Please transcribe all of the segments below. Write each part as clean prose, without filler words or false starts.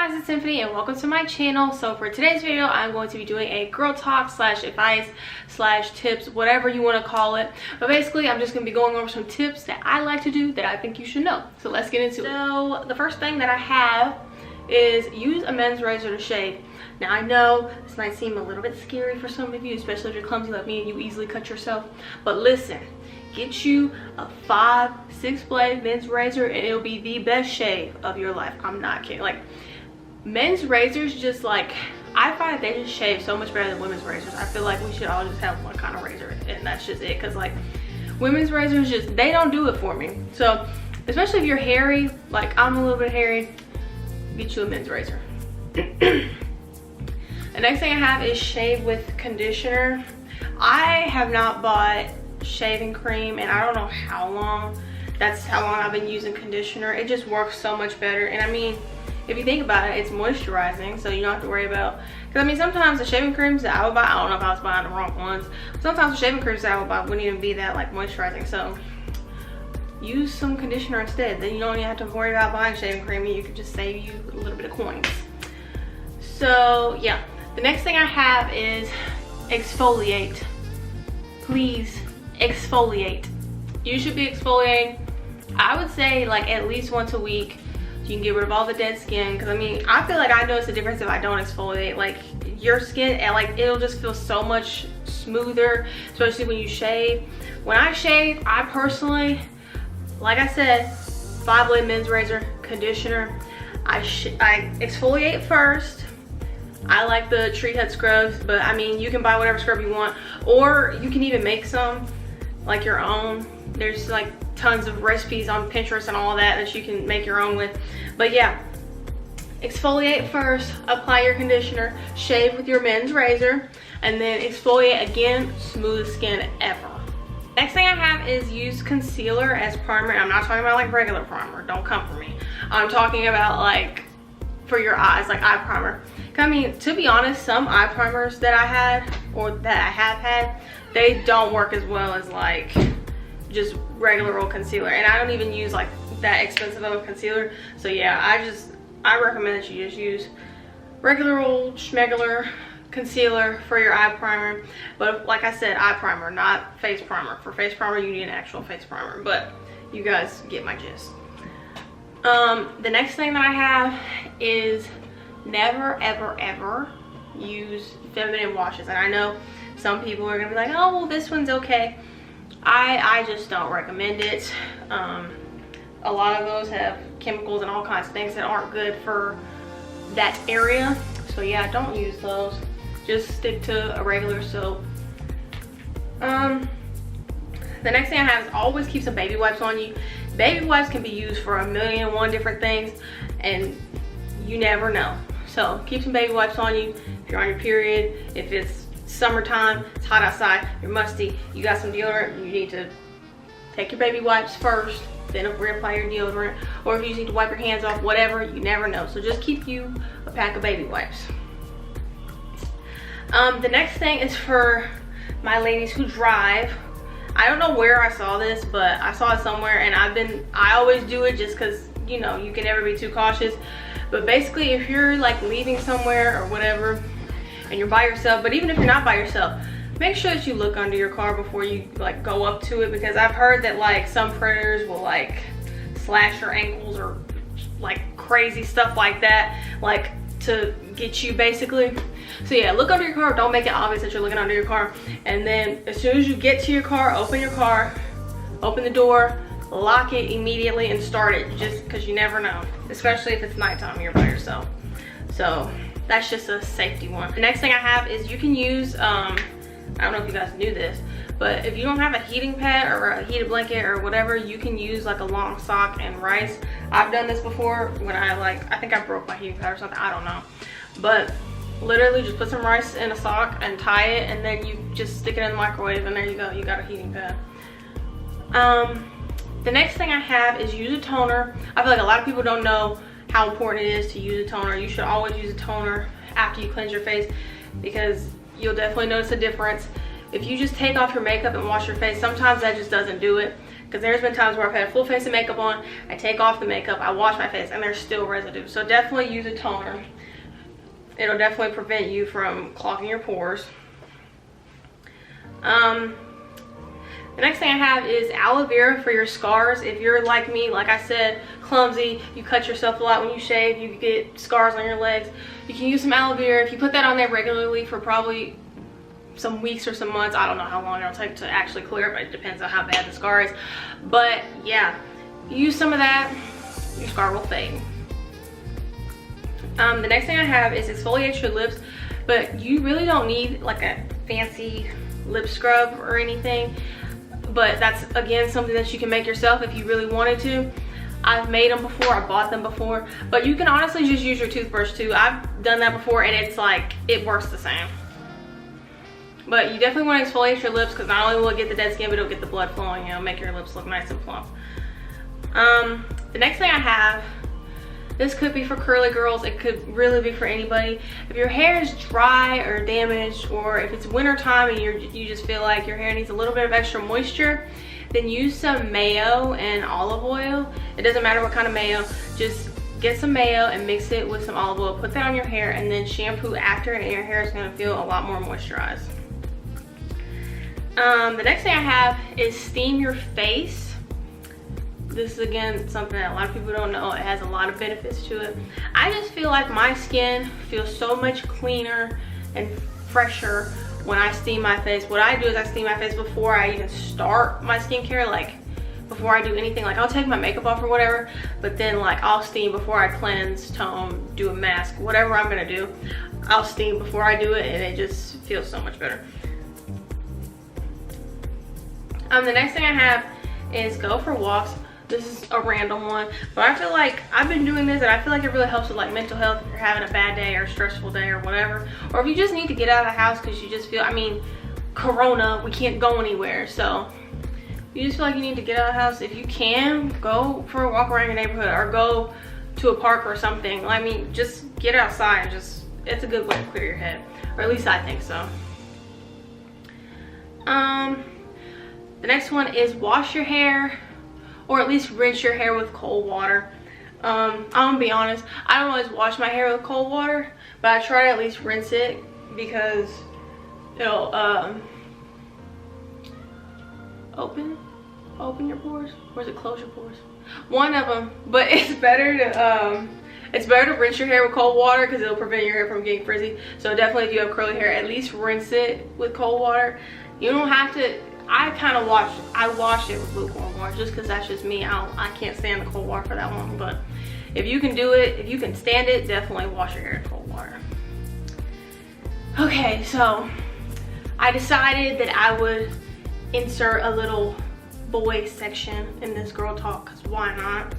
guys, it's Sympheni and welcome to my channel. So for today's video, I'm going to be doing a girl talk slash advice slash tips, whatever you want to call it. But basically, I'm just going to be going over some tips that I like to do that I think you should know. So let's get into it. So the first thing that I have is use a men's razor to shave. Now I know this might seem a little bit scary for some of you, especially if you're clumsy like me and you easily cut yourself. But listen, get you a 5-6 blade men's razor and it'll be the best shave of your life. I'm not kidding. Like, men's razors just like, I find that they just shave so much better than women's razors. I feel like we should all just have one kind of razor and that's just it, because like women's razors just, they don't do it for me. So especially if you're hairy, like I'm a little bit hairy, get you a men's razor. The next thing I have is shave with conditioner. I have not bought shaving cream and I don't know how long. That's how long I've been using conditioner. It just works so much better. And I mean, if you think about it, it's moisturizing, so you don't have to worry about, because I mean sometimes the shaving creams that I would buy, I don't know if I was buying the wrong ones, but sometimes the shaving creams that I would buy wouldn't even be that like moisturizing. So use some conditioner instead. Then you don't even have to worry about buying shaving cream. You could just save you a little bit of coins. So yeah, the next thing I have is exfoliate. Please exfoliate. You should be exfoliating, I would say, like at least once a week. You can get rid of all the dead skin, because I mean I feel like I notice the difference if I don't exfoliate. Like your skin, and like it'll just feel so much smoother, especially when you shave. When I shave, I personally, like I said, 5 blade men's razor, conditioner. I exfoliate first. I like the tree head scrubs, but I mean you can buy whatever scrub you want, or you can even make some like your own. There's like tons of recipes on Pinterest and all that you can make your own with. But yeah, exfoliate first, apply your conditioner, shave with your men's razor, and then exfoliate again. Smoothest skin ever. Next thing I have is use concealer as primer. I'm not talking about like regular primer, don't come for me. I'm talking about like for your eyes, like eye primer. I mean, to be honest, some eye primers that I had, or that I have had, they don't work as well as like just regular old concealer. And I don't even use like that expensive of a concealer. So yeah, I recommend that you just use regular old schmegular concealer for your eye primer. But like I said, eye primer, not face primer. For face primer you need an actual face primer, but you guys get my gist. The next thing that I have is never ever ever use feminine washes. And I know some people are gonna be like, oh well, this one's okay. I just don't recommend it. A lot of those have chemicals and all kinds of things that aren't good for that area. So yeah, don't use those. Just stick to a regular soap. The next thing I have is always keep some baby wipes on you. Baby wipes can be used for 1,000,001 different things and you never know. So keep some baby wipes on you if you're on your period, if it's summertime, it's hot outside, you're musty, you got some deodorant, you need to take your baby wipes first, then reapply your deodorant, or if you just need to wipe your hands off, whatever, you never know. So just keep you a pack of baby wipes. The next thing is for my ladies who drive. I don't know where I saw this, but I saw it somewhere, and I always do it just because, you know, you can never be too cautious. But basically, if you're like leaving somewhere or whatever and you're by yourself, but even if you're not by yourself, make sure that you look under your car before you like go up to it, because I've heard that like some predators will like slash your ankles or like crazy stuff like that, like to get you basically. So yeah, look under your car. Don't make it obvious that you're looking under your car. And then as soon as you get to your car, open the door, lock it immediately and start it, just because you never know, especially if it's nighttime and you're by yourself. So that's just a safety one. The next thing I have is you can use, I don't know if you guys knew this, but if you don't have a heating pad or a heated blanket or whatever, you can use like a long sock and rice. I've done this before when I think I broke my heating pad or something, I don't know. But literally just put some rice in a sock and tie it, and then you just stick it in the microwave, and there you go, you got a heating pad. The next thing I have is use a toner. I feel like a lot of people don't know how important it is to use a toner. You should always use a toner after you cleanse your face, because you'll definitely notice a difference. If you just take off your makeup and wash your face, sometimes that just doesn't do it. Because there's been times where I've had a full face of makeup on, I take off the makeup, I wash my face, and there's still residue. So definitely use a toner. It'll definitely prevent you from clogging your pores. The next thing I have is aloe vera for your scars. If you're like me, like I said, clumsy, you cut yourself a lot when you shave, you get scars on your legs, you can use some aloe vera. If you put that on there regularly for probably some weeks or some months, I don't know how long it'll take to actually clear it, but it depends on how bad the scar is. But yeah, use some of that, your scar will fade. The next thing I have is exfoliate your lips, but you really don't need like a fancy lip scrub or anything. But that's, again, something that you can make yourself if you really wanted to. I've made them before, I bought them before, but you can honestly just use your toothbrush too. I've done that before and it's like, it works the same. But you definitely want to exfoliate your lips because not only will it get the dead skin, but it'll get the blood flowing, you know, make your lips look nice and plump. The next thing I have, this could be for curly girls, it could really be for anybody. If your hair is dry or damaged, or if it's winter time and you just feel like your hair needs a little bit of extra moisture, then use some mayo and olive oil. It doesn't matter what kind of mayo, just get some mayo and mix it with some olive oil, put that on your hair, and then shampoo after, and your hair is going to feel a lot more moisturized. The next thing I have is steam your face. This is, again, something that a lot of people don't know. It has a lot of benefits to it. I just feel like my skin feels so much cleaner and fresher when I steam my face. What I do is I steam my face before I even start my skincare, like before I do anything. Like I'll take my makeup off or whatever, but then like I'll steam before I cleanse, tone, do a mask, whatever I'm gonna do. I'll steam before I do it, and it just feels so much better. The next thing I have is go for walks. This is a random one, but I feel like I've been doing this and I feel like it really helps with like mental health if you're having a bad day or a stressful day or whatever. Or if you just need to get out of the house because you just feel, I mean, Corona, we can't go anywhere. So you just feel like you need to get out of the house. If you can, go for a walk around your neighborhood or go to a park or something. I mean, just get outside and just, it's a good way to clear your head. Or at least I think so. The next one is wash your hair, or at least rinse your hair with cold water. I'm gonna be honest, I don't always wash my hair with cold water, but I try to at least rinse it because it'll open your pores, or is it close your pores? One of them, but it's better to rinse your hair with cold water because it'll prevent your hair from getting frizzy. So definitely if you have curly hair, at least rinse it with cold water. You don't have to. I wash it with lukewarm water just because that's just me. I can't stand the cold water for that long. But if you can do it, if you can stand it, definitely wash your hair in cold water. Okay, so I decided that I would insert a little boy section in this girl talk, because why not?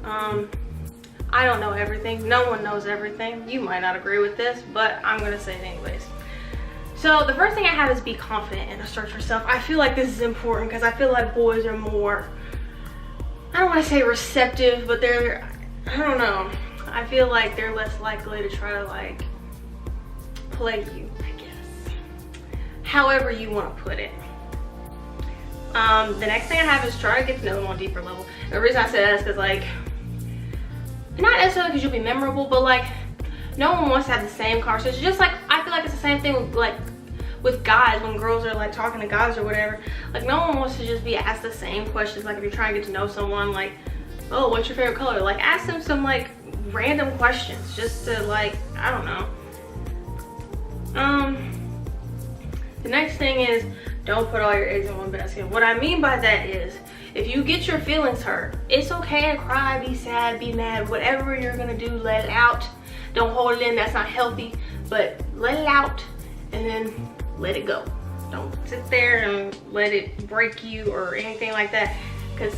I don't know everything. No one knows everything. You might not agree with this, but I'm gonna say it anyways. So the first thing I have is be confident and assert yourself. I feel like this is important because I feel like boys are more, I don't want to say receptive, but they're, I don't know. I feel like they're less likely to try to like play you, I guess. However you want to put it. The next thing I have is try to get to know them on a deeper level. And the reason I say that is because like, not necessarily because you'll be memorable, but like, no one wants to have the same conversation. Just like, I feel like it's the same thing with like, with guys, when girls are like talking to guys or whatever. Like no one wants to just be asked the same questions. Like if you're trying to get to know someone, like, oh, what's your favorite color? Like ask them some like random questions just to like, I don't know. The next thing is don't put all your eggs in one basket. What I mean by that is, if you get your feelings hurt, it's okay to cry, be sad, be mad, whatever you're gonna do, let it out. Don't hold it in, that's not healthy, but let it out and then let it go. Don't sit there and let it break you or anything like that, because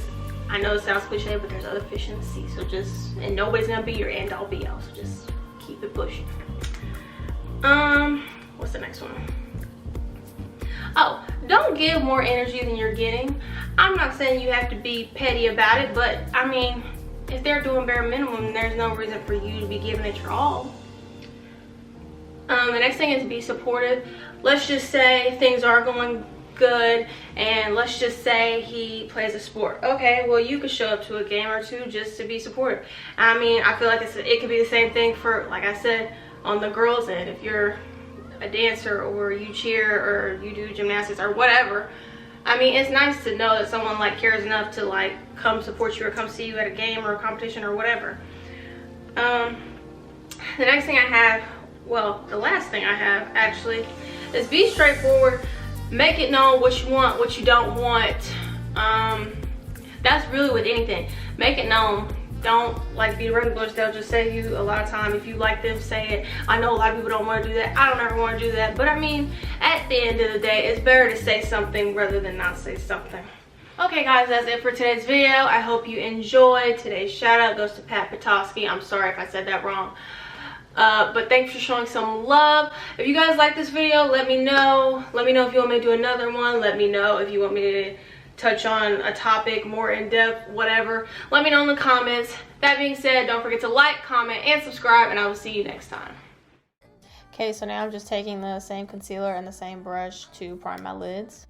I know it sounds cliche, but there's other fish in the sea. So just, and nobody's gonna be your end all be all, so just keep it pushing. What's the next one? Oh, don't give more energy than you're getting. I'm not saying you have to be petty about it, but I mean, if they're doing bare minimum, there's no reason for you to be giving it your all. The next thing is be supportive. Let's just say things are going good, and let's just say he plays a sport. Okay, well, you could show up to a game or two just to be supportive. I mean, I feel like it could be the same thing for, like I said, on the girls' end. If you're a dancer or you cheer or you do gymnastics or whatever, I mean, it's nice to know that someone like cares enough to like come support you or come see you at a game or a competition or whatever. The next thing I have, well, the last thing I have actually, is be straightforward. Make it known what you want, what you don't want. That's really with anything. Make it known. Don't like be regulars. They'll just say you a lot of time. If you like them, say it. I know a lot of people don't want to do that. I don't ever want to do that. But I mean, at the end of the day, it's better to say something rather than not say something. Okay guys, that's it for today's video. I hope you enjoyed. Today's shout out goes to Pat Petoskey. I'm sorry if I said that wrong. But thanks for showing some love. If you guys like this video, let me know. Let me know if you want me to do another one. Let me know if you want me to touch on a topic more in depth, whatever. Let me know in the comments. That being said, don't forget to like, comment, and subscribe, and I will see you next time. Okay, so now I'm just taking the same concealer and the same brush to prime my lids.